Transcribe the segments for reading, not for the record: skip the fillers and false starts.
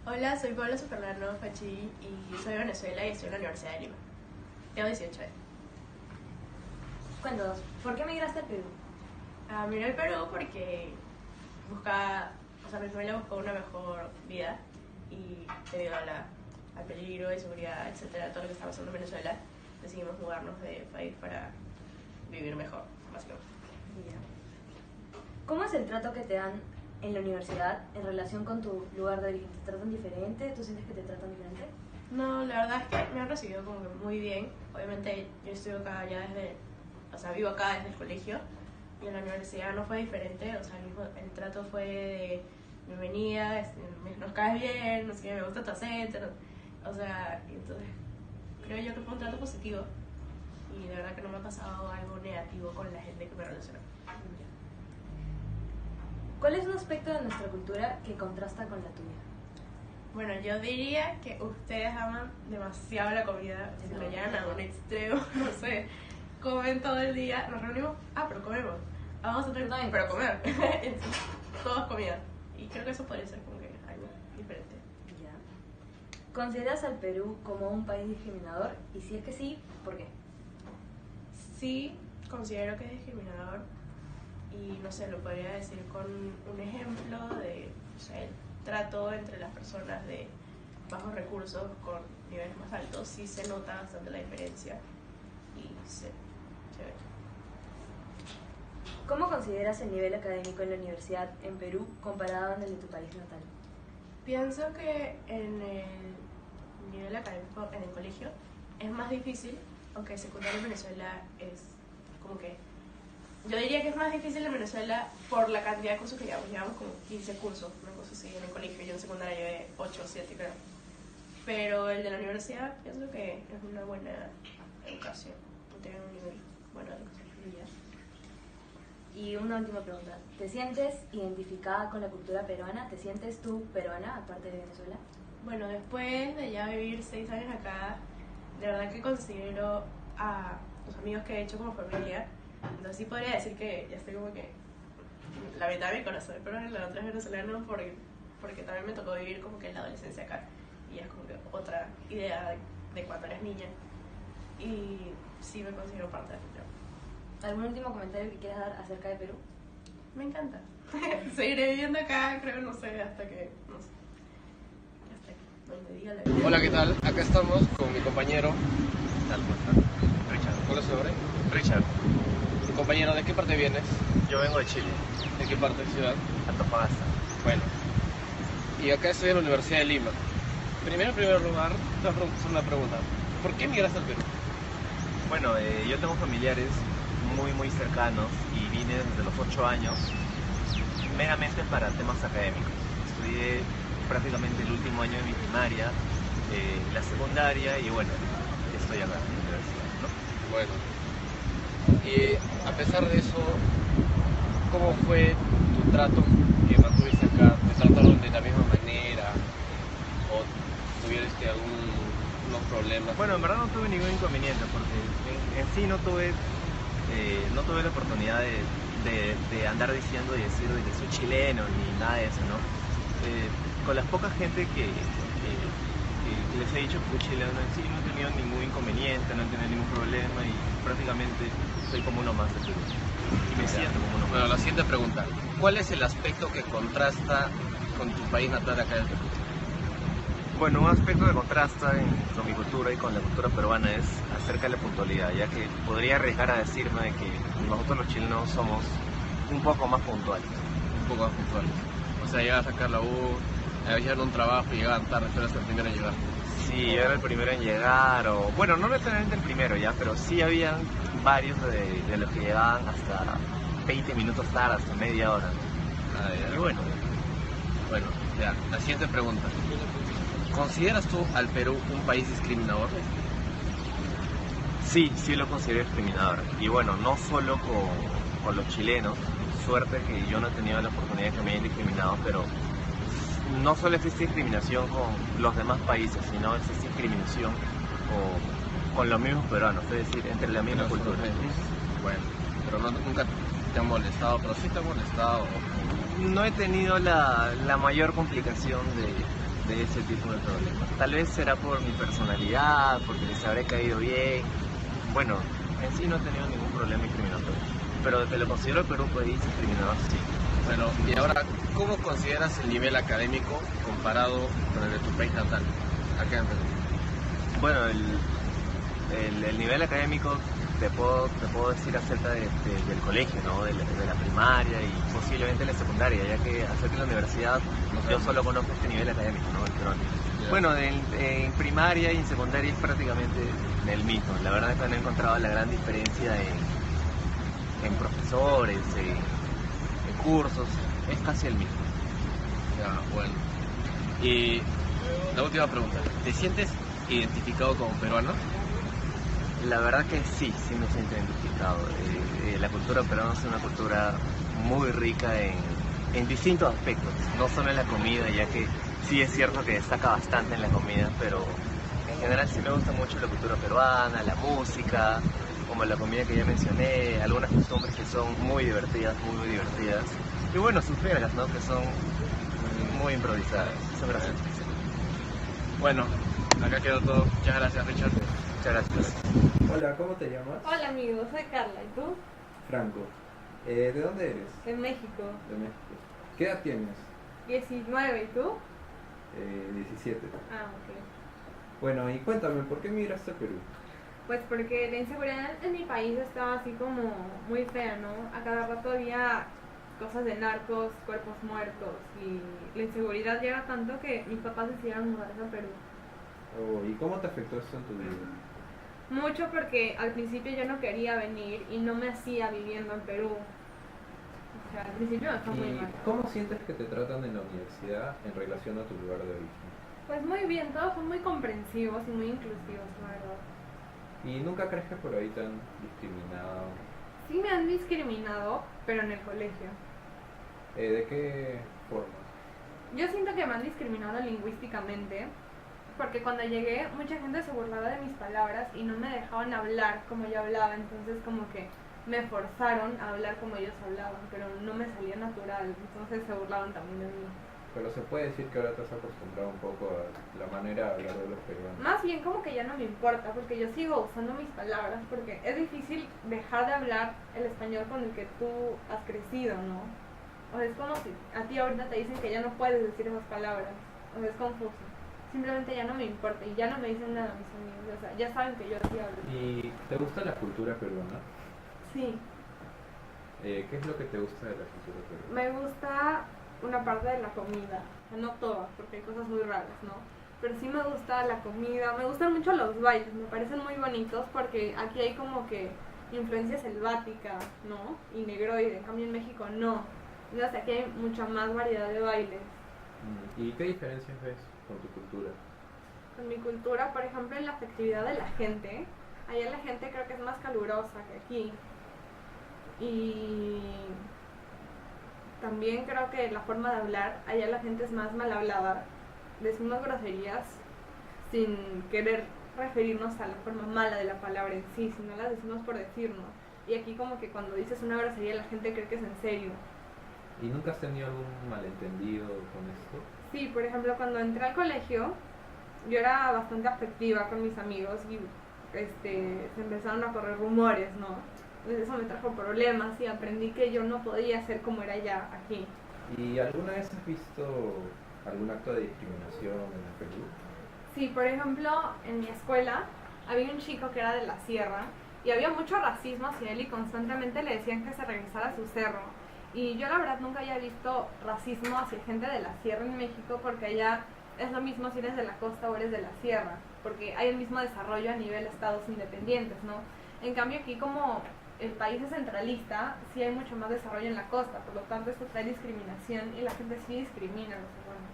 Hola, soy Paula Superlano Fachi y soy de Venezuela y estoy en la Universidad de Lima. Tengo 18 años. Cuéntanos, ¿por qué migraste al Perú? Migré al Perú porque mi familia buscó una mejor vida y debido al peligro de seguridad, etcétera, todo lo que está pasando en Venezuela, decidimos mudarnos de país para vivir mejor, básicamente. ¿Cómo es el trato que te dan en la universidad en relación con tu lugar de origen? ¿Te tratan diferente? ¿Tú sientes que te tratan diferente? No, la verdad es que me han recibido como que muy bien. Obviamente yo estoy acá ya vivo acá desde el colegio y en la universidad no fue diferente, el trato fue de bienvenida, nos caes bien, no sé qué, me gusta tu acento, y entonces creo yo que fue un trato positivo y de verdad que no me ha pasado algo negativo con la gente que me relaciona. ¿Cuál es un aspecto de nuestra cultura que contrasta con la tuya? Bueno, yo diría que ustedes aman demasiado la comida, si lo llevan a un extremo, no sé, comen todo el día, nos reunimos, pero comemos, vamos a tener pero comer, entonces, todo es comida, y creo que eso podría ser como que algo diferente. ¿Consideras al Perú como un país discriminador? Y si es que sí, ¿por qué? Sí, considero que es discriminador, y no sé, lo podría decir con un ejemplo de, el trato entre las personas de bajos recursos con niveles más altos, sí se nota bastante la diferencia y se ve. ¿Cómo consideras el nivel académico en la universidad en Perú comparado con el de tu país natal? Pienso que en el nivel académico en el colegio es más difícil, aunque secundaria en Venezuela es como que yo diría que es más difícil en Venezuela por la cantidad de cursos que llevamos como 15 cursos, una cosa así en el colegio. Yo en secundaria llevé 8 o 7 creo. Pero el de la universidad pienso que es una buena educación, tiene un nivel bueno de educación. Y una última pregunta, ¿te sientes identificada con la cultura peruana? ¿Te sientes tú peruana aparte de Venezuela? Bueno, después de ya vivir 6 años acá, de verdad que considero a los amigos que he hecho como familia. Entonces sí podría decir que ya estoy como que la mitad de mi corazón es peruano y la otra es venezolano porque también me tocó vivir como que en la adolescencia acá y es como que otra idea de cuando eres niña y sí me considero parte de Perú. ¿Algún último comentario que quieras dar acerca de Perú? Me encanta. Seguiré viviendo acá, creo, no sé, hasta que donde diga la vida. Hola, ¿qué tal? Acá estamos con mi compañero. Richard. ¿Cuál es su nombre? Richard, Tu compañero, ¿de qué parte vienes? yo vengo de Chile, ¿De qué parte de ciudad? Antofagasta. Bueno, y acá estoy en la Universidad de Lima. Primero, en primer lugar, te voy a hacer una pregunta. ¿Por qué migraste al Perú? Bueno, yo tengo familiares muy cercanos y vine desde los 8 años meramente para temas académicos. Estudié prácticamente el último año de mi primaria, la secundaria y bueno, estoy acá en la universidad, ¿no? Bueno, y a pesar de eso, ¿cómo fue tu trato que mantuviste acá? ¿Te trataron de la misma manera? ¿O tuviste algunos problemas? Bueno, en verdad no tuve ningún inconveniente porque en sí no tuve la oportunidad de andar diciendo y decir de que soy chileno ni nada de eso, ¿no? Con las pocas gente que les he dicho que soy chileno en sí no he tenido ningún inconveniente, no he tenido ningún problema y prácticamente soy como uno más de Perú. Y me siento como uno más. Bueno, la siguiente pregunta. ¿Cuál es el aspecto que contrasta con tu país natal acá en Perú? Bueno, un aspecto que contrasta con mi cultura y con la cultura peruana es acerca de la puntualidad, ya que podría arriesgar a decirme de que nosotros los chilenos somos un poco más puntuales. Un poco más puntuales. O sea, llegas a sacar la U, a veces en un trabajo y llegaban tarde, tú eras el primero en llegar. Sí, yo era el primero en llegar, o bueno, no necesariamente el primero ya, pero sí habían varios de los que llegaban hasta 20 minutos tarde, hasta media hora. Ya. Y bueno, Ya, la siguiente pregunta. ¿Consideras tú al Perú un país discriminador? sí lo considero discriminador. Y bueno, no solo con los chilenos, suerte que yo no he tenido la oportunidad de que me hayan discriminado, pero no solo existe discriminación con los demás países, sino existe discriminación con los mismos peruanos, es decir, entre la misma cultura. Bueno, pero nunca te han molestado, pero sí te han molestado. No he tenido la mayor complicación de ese tipo de problemas. Tal vez será por mi personalidad, porque les habré caído bien. Bueno, en sí no he tenido ningún problema discriminatorio, pero te lo considero Perú un país discriminador, sí. Bueno, y ahora, ¿cómo consideras el nivel académico comparado con el de tu país natal, acá en Perú? Bueno, el nivel académico te puedo decir acerca del colegio, ¿no? De la primaria y posiblemente la secundaria, ya que acerca de la universidad yo solo conozco este nivel académico, ¿no? El peruano. Bueno, en primaria y en secundaria es prácticamente el mismo. La verdad es que no he encontrado la gran diferencia en profesores, en cursos, es casi el mismo. Ya, bueno. Y la última pregunta, ¿te sientes identificado como peruano? La verdad que sí me siento identificado. La cultura peruana es una cultura muy rica en distintos aspectos, no solo en la comida, ya que sí es cierto que destaca bastante en la comida, pero en general sí me gusta mucho la cultura peruana, la música, como la comida que ya mencioné, algunas costumbres que son muy divertidas, muy divertidas. Y bueno, sus jergas, ¿no? Que son muy improvisadas, son graciosas. Bueno, acá quedó todo. Muchas gracias, Richard. Muchas gracias. Hola, ¿cómo te llamas? Hola amigo, soy Carla, ¿y tú? Franco. ¿De dónde eres? De México. De México. ¿Qué edad tienes? 19, ¿y tú? 17. Ah, ok. Bueno, y cuéntame, ¿por qué migraste a Perú? Pues porque la inseguridad en mi país estaba así como muy fea, ¿no? A cada rato había cosas de narcos, cuerpos muertos y la inseguridad llega tanto que mis papás decidieron mudarse a Perú. Oh, ¿y cómo te afectó esto en tu vida? Mucho porque al principio yo no quería venir y no me hacía viviendo en Perú. O sea, al principio me fue muy ¿Y mal. cómo sientes que te tratan en la universidad en relación a tu lugar de origen? Pues muy bien, todos son muy comprensivos y muy inclusivos, la verdad. ¿Y nunca crees que por ahí te han discriminado? Sí me han discriminado, pero en el colegio. ¿De qué forma? Yo siento que me han discriminado lingüísticamente, porque cuando llegué mucha gente se burlaba de mis palabras y no me dejaban hablar como yo hablaba, entonces como que me forzaron a hablar como ellos hablaban, pero no me salía natural, entonces se burlaban también de mí. Pero se puede decir que ahora te has acostumbrado un poco a la manera de hablar de los peruanos. Más bien como que ya no me importa, porque yo sigo usando mis palabras, porque es difícil dejar de hablar el español con el que tú has crecido, ¿no? O sea, es como si a ti ahorita te dicen que ya no puedes decir esas palabras, o sea, es confuso. Simplemente ya no me importa y ya no me dicen nada mis amigos, o sea, ya saben que yo así hablo. ¿Y te gusta la cultura peruana? Sí, ¿Qué es lo que te gusta de la cultura peruana? me gusta una parte de la comida, o sea, no todas, porque hay cosas muy raras, ¿no? Pero sí me gusta la comida, me gustan mucho los bailes, me parecen muy bonitos porque aquí hay como que influencia selvática, ¿no? Y negroide, en cambio en México no. Entonces aquí hay mucha más variedad de bailes. ¿Y qué diferencias ves con tu cultura? Con mi cultura, por ejemplo, en la afectividad de la gente, allá la gente creo que es más calurosa que aquí. Y también creo que la forma de hablar, allá la gente es más mal hablada, decimos groserías sin querer referirnos a la forma mala de la palabra en sí, sino las decimos por decirnos. Y aquí como que cuando dices una grosería la gente cree que es en serio. ¿Y nunca has tenido algún malentendido con esto? Sí, por ejemplo, cuando entré al colegio, yo era bastante afectiva con mis amigos y se empezaron a correr rumores, ¿no? Entonces eso me trajo problemas y aprendí que yo no podía ser como era ya aquí. ¿Y alguna vez has visto algún acto de discriminación en el Perú? Sí, por ejemplo, en mi escuela había un chico que era de la sierra y había mucho racismo hacia él y constantemente le decían que se regresara a su cerro. Y yo la verdad nunca había visto racismo hacia gente de la sierra en México porque allá es lo mismo si eres de la costa o eres de la sierra, porque hay el mismo desarrollo a nivel estados independientes, ¿no? En cambio aquí como el país es centralista, sí hay mucho más desarrollo en la costa, por lo tanto esto trae discriminación y la gente sí discrimina a los peruanos.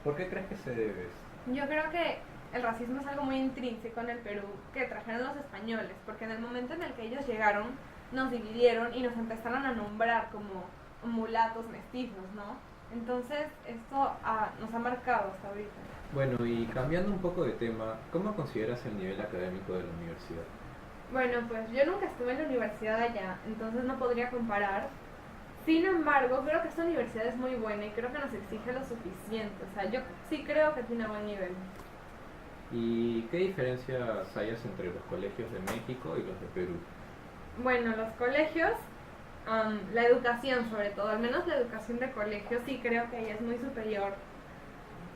¿Por qué crees que se debe esto? Yo creo que el racismo es algo muy intrínseco en el Perú que trajeron los españoles, porque en el momento en el que ellos llegaron nos dividieron y nos empezaron a nombrar como mulatos mestizos, ¿no? Entonces esto nos ha marcado hasta ahorita. Bueno, y cambiando un poco de tema, ¿cómo consideras el nivel académico de la universidad? Bueno, pues yo nunca estuve en la universidad allá, entonces no podría comparar, Sin embargo, creo que esta universidad es muy buena y creo que nos exige lo suficiente. O sea, yo sí creo que tiene buen nivel. ¿Y qué diferencias hay entre los colegios de México y los de Perú? Bueno, los colegios, la educación sobre todo, al menos la educación de colegio, sí creo que ahí es muy superior.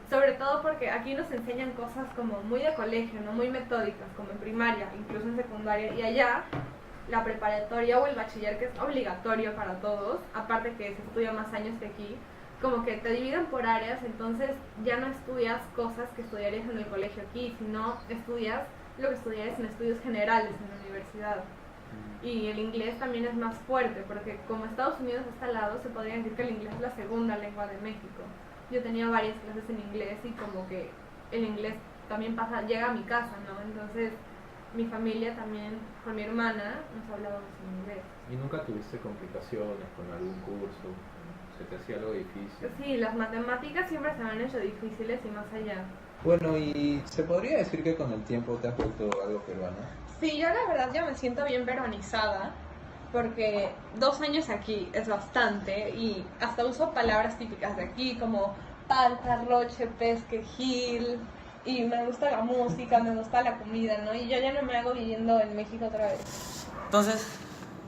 Sobre todo porque aquí nos enseñan cosas como muy de colegio, no muy metódicas, como en primaria, incluso en secundaria. Y allá, la preparatoria o el bachiller, que es obligatorio para todos, aparte que se estudia más años que aquí, como que te dividen por áreas, entonces ya no estudias cosas que estudiarías en el colegio aquí, sino estudias lo que estudiarías en estudios generales en la universidad. Y el inglés también es más fuerte, porque como Estados Unidos está al lado, se podría decir que el inglés es la segunda lengua de México. Yo tenía varias clases en inglés y como que el inglés también llega a mi casa, ¿no? Entonces mi familia también, con mi hermana, nos hablábamos en inglés. ¿Y nunca tuviste complicaciones con algún curso? ¿Se te hacía algo difícil? Sí, las matemáticas siempre se me han hecho difíciles y más allá. Bueno, ¿y se podría decir que con el tiempo te has vuelto algo peruano? Sí, yo la verdad ya me siento bien peruanizada, porque 2 años aquí es bastante y hasta uso palabras típicas de aquí como palta, roche, pesque, gil, y me gusta la música, me gusta la comida, ¿no? Y yo ya no me hago viviendo en México otra vez. Entonces,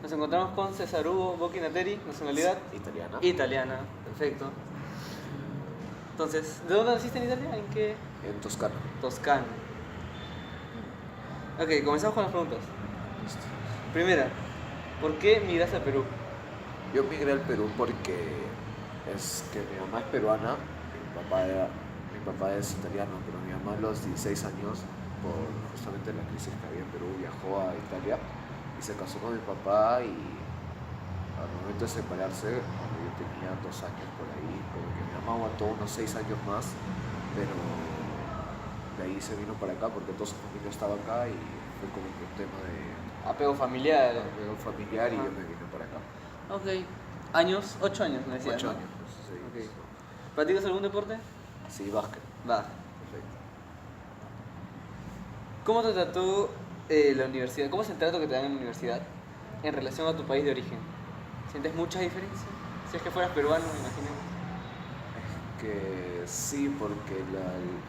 nos encontramos con César Hugo Bocchi-Nateri, nacionalidad Italiana. italiana, perfecto. Entonces, ¿de dónde naciste en Italia? ¿En qué? En Toscana. Toscana. Ok, comenzamos con las preguntas. Listo. Primera, ¿por qué migraste a Perú? Yo migré al Perú porque es que mi mamá es peruana, mi papá es italiano, pero mi mamá a los 16 años, por justamente la crisis que había en Perú, viajó a Italia y se casó con mi papá, y al momento de separarse, cuando yo tenía 2 años por ahí, como que mi mamá aguantó unos 6 años más, pero de ahí se vino para acá porque toda su familia estaba acá y fue como que un tema de Apego familiar. apego familiar y yo me vine para acá. Ok. ¿Años? 8 años, me decías, 8 ¿no? años, pues, sí. Ok. ¿Practicas algún deporte? Sí, básquet. Va. Perfecto. ¿Cómo te trató la universidad? ¿Cómo es el trato que te dan en la universidad en relación a tu país de origen? ¿Sientes muchas diferencias? Si es que fueras peruano, me imagino. Que sí, porque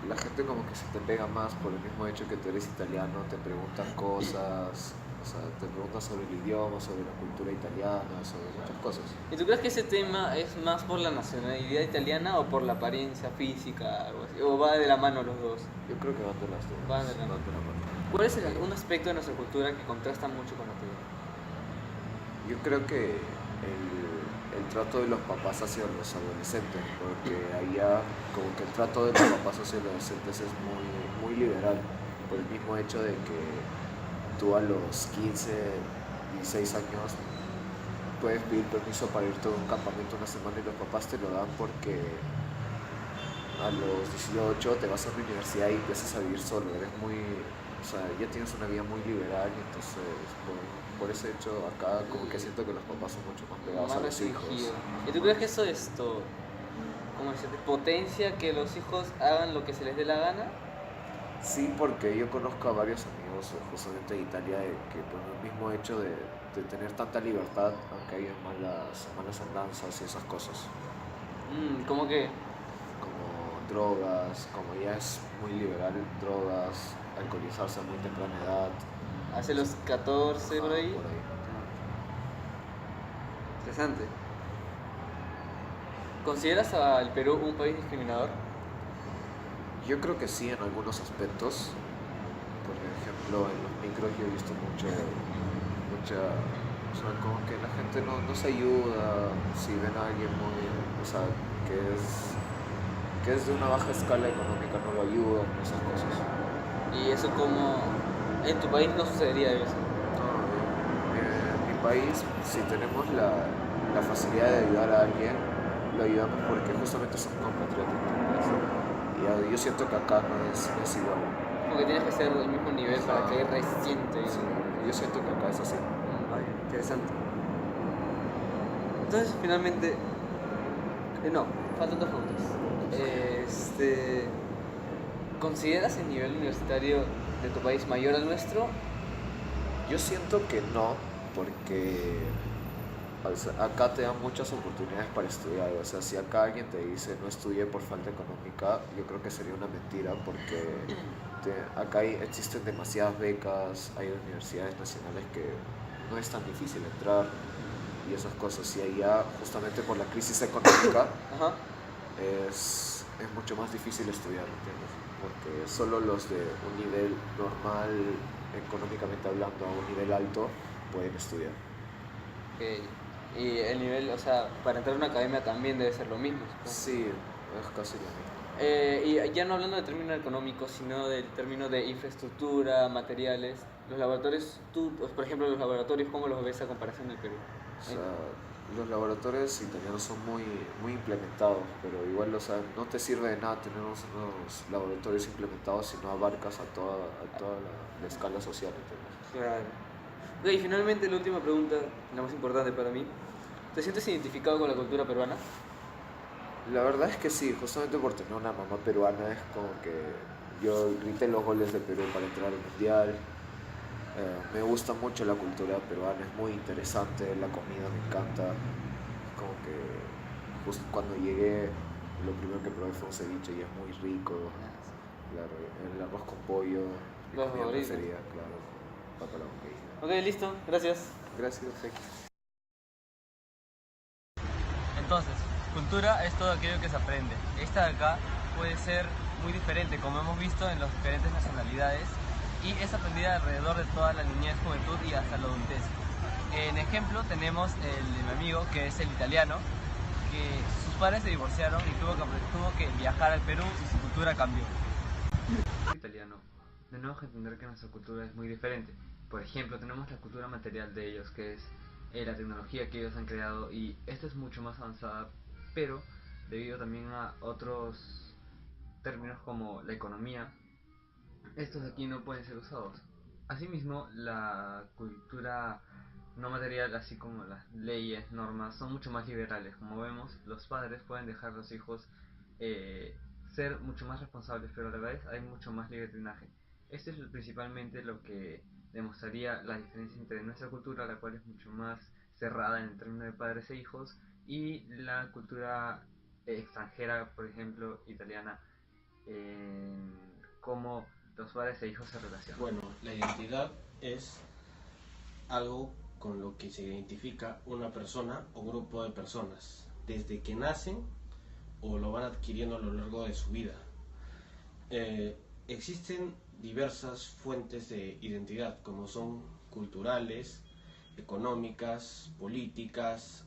la gente como que se te pega más por el mismo hecho que tú eres italiano, te preguntan cosas, o sea, te preguntan sobre el idioma, sobre la cultura italiana, sobre muchas cosas. ¿Y tú crees que ese tema es más por la nacionalidad italiana o por la apariencia física, algo así? ¿O va de la mano los dos? Yo creo que van de las dos. Van de la mano. mano. ¿Cuál es un aspecto de nuestra cultura que contrasta mucho con la tuya? Yo creo que el trato de los papás hacia los adolescentes, porque allá como que el trato de los papás hacia los adolescentes es muy liberal, por el mismo hecho de que tú a los 15, 16 años puedes pedir permiso para irte a un campamento una semana y los papás te lo dan porque a los 18 te vas a la universidad y empiezas a vivir solo, o sea, ya tienes una vida muy liberal, y entonces por ese hecho acá como que siento que los papás son mucho más pegados Más a los hijos. restringido. ¿Y tú crees que eso como decirte, potencia que los hijos hagan lo que se les dé la gana? Sí, porque yo conozco a varios amigos justamente de Italia que por el mismo hecho de tener tanta libertad, aunque haya malas andanzas y esas cosas, ¿Cómo que? como drogas, como ya es muy liberal, drogas, alcoholizarse a muy temprana edad. Hace los 14 por ahí. Por ahí. Interesante. ¿Consideras al Perú un país discriminador? Yo creo que sí, en algunos aspectos. Por ejemplo, en los micros yo he visto mucha, o sea, como que la gente no se ayuda, si ven a alguien o sea, que es de una baja escala económica, no lo ayudan, esas cosas. ¿Y eso como en tu país no sucedería eso? No, en mi país, si tenemos la facilidad de ayudar a alguien, lo ayudamos porque justamente somos compatriotas. Y yo siento que acá no es igual. Porque tienes que ser del mismo nivel para que resiente. Sí, yo siento que acá es así. Vaya, interesante. Entonces, finalmente... no, faltan 2 preguntas. ¿Consideras el nivel universitario de tu país mayor al nuestro? Yo siento que no, porque, o sea, acá te dan muchas oportunidades para estudiar. O sea, si acá alguien te dice no estudie por falta económica, yo creo que sería una mentira porque acá existen demasiadas becas, hay universidades nacionales que no es tan difícil entrar y esas cosas. Y allá, justamente por la crisis económica, Ajá. es mucho más difícil estudiar, ¿entiendes? Porque solo los de un nivel normal, económicamente hablando, a un nivel alto, pueden estudiar. Ok. Y el nivel, o sea, para entrar a una academia también debe ser lo mismo, supongo. Sí, es casi lo mismo. Y ya no hablando del término económico, sino del término de infraestructura, materiales, los laboratorios, tú, por ejemplo, los laboratorios, ¿cómo los ves a comparación del Perú? O sea, los laboratorios italianos son muy implementados, pero igual, o sea, no te sirve de nada tener unos laboratorios implementados si no abarcas a toda la escala social, ¿entiendes? Claro. Ok, y finalmente la última pregunta, la más importante para mí. ¿Te sientes identificado con la cultura peruana? La verdad es que sí, justamente por tener una mamá peruana es como que yo grité los goles de Perú para entrar al mundial. Me gusta mucho la cultura peruana, es muy interesante, la comida me encanta. Como que justo cuando llegué, lo primero que probé fue un ceviche y es muy rico. Claro, el arroz con pollo, mi Los comida favoritos. preferida, claro, papa a la huancaína. Ok, listo, gracias. Gracias. Entonces, cultura es todo aquello que se aprende. Esta de acá puede ser muy diferente, como hemos visto en las diferentes nacionalidades, y es aprendida alrededor de toda la niñez, juventud y hasta la adultez. En ejemplo tenemos el de mi amigo, que es el italiano, que sus padres se divorciaron y tuvo que viajar al Perú y su cultura cambió. Italiano, tenemos que entender que nuestra cultura es muy diferente. Por ejemplo, tenemos la cultura material de ellos, que es la tecnología que ellos han creado, y esta es mucho más avanzada, pero debido también a otros términos como la economía, estos de aquí no pueden ser usados. Asimismo, la cultura no material, así como las leyes, normas, son mucho más liberales. Como vemos, los padres pueden dejar a los hijos ser mucho más responsables, pero a la vez hay mucho más libertinaje. Esto es principalmente lo que demostraría la diferencia entre nuestra cultura, la cual es mucho más cerrada en el término de padres e hijos, y la cultura extranjera, por ejemplo, italiana, en cómo los padres e hijos se relacionan. Bueno, la identidad es algo con lo que se identifica una persona o grupo de personas desde que nacen o lo van adquiriendo a lo largo de su vida. Existen diversas fuentes de identidad, como son culturales, económicas, políticas,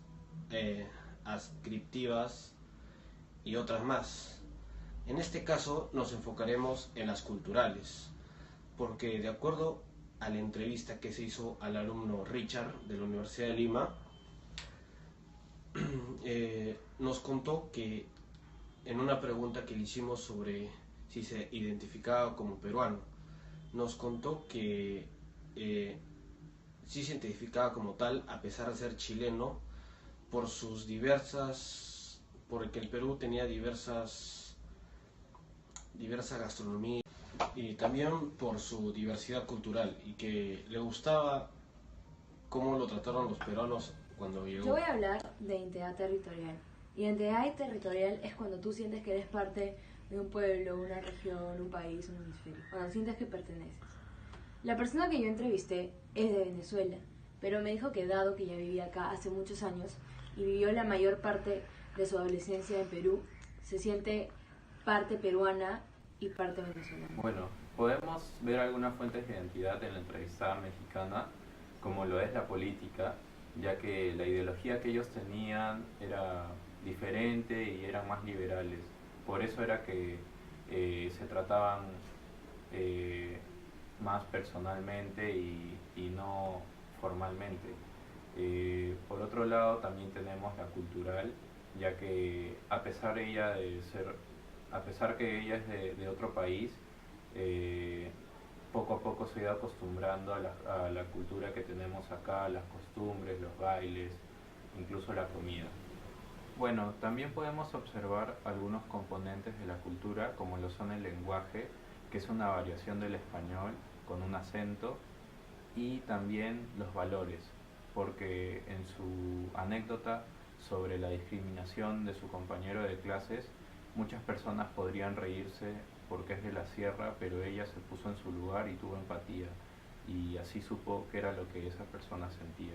adscriptivas y otras más. En este caso nos enfocaremos en las culturales, porque de acuerdo a la entrevista que se hizo al alumno Richard de la Universidad de Lima, nos contó que en una pregunta que le hicimos sobre si se identificaba como peruano, nos contó que sí se identificaba como tal a pesar de ser chileno por sus diversas, porque el Perú tenía diversa gastronomía y también por su diversidad cultural, y que le gustaba cómo lo trataron los peruanos cuando llegó. Yo voy a hablar de identidad territorial. Identidad territorial es cuando tú sientes que eres parte de un pueblo, una región, un país, un hemisferio, cuando sientes que perteneces. La persona que yo entrevisté es de Venezuela, pero me dijo que dado que ya vivía acá hace muchos años y vivió la mayor parte de su adolescencia en Perú, se siente parte peruana y parte venezolana. Bueno, podemos ver algunas fuentes de identidad en la entrevistada mexicana, como lo es la política, ya que la ideología que ellos tenían era diferente y eran más liberales. Por eso era que se trataban más personalmente y no formalmente. Por otro lado, también tenemos la cultural, ya que a pesar que ella es de otro país, poco a poco se ha ido acostumbrando a la cultura que tenemos acá, las costumbres, los bailes, incluso la comida. Bueno, también podemos observar algunos componentes de la cultura, como lo son el lenguaje, que es una variación del español con un acento, y también los valores. porque en su anécdota sobre la discriminación de su compañero de clases, muchas personas podrían reírse porque es de la sierra, pero ella se puso en su lugar y tuvo empatía, y así supo qué era lo que esa persona sentía.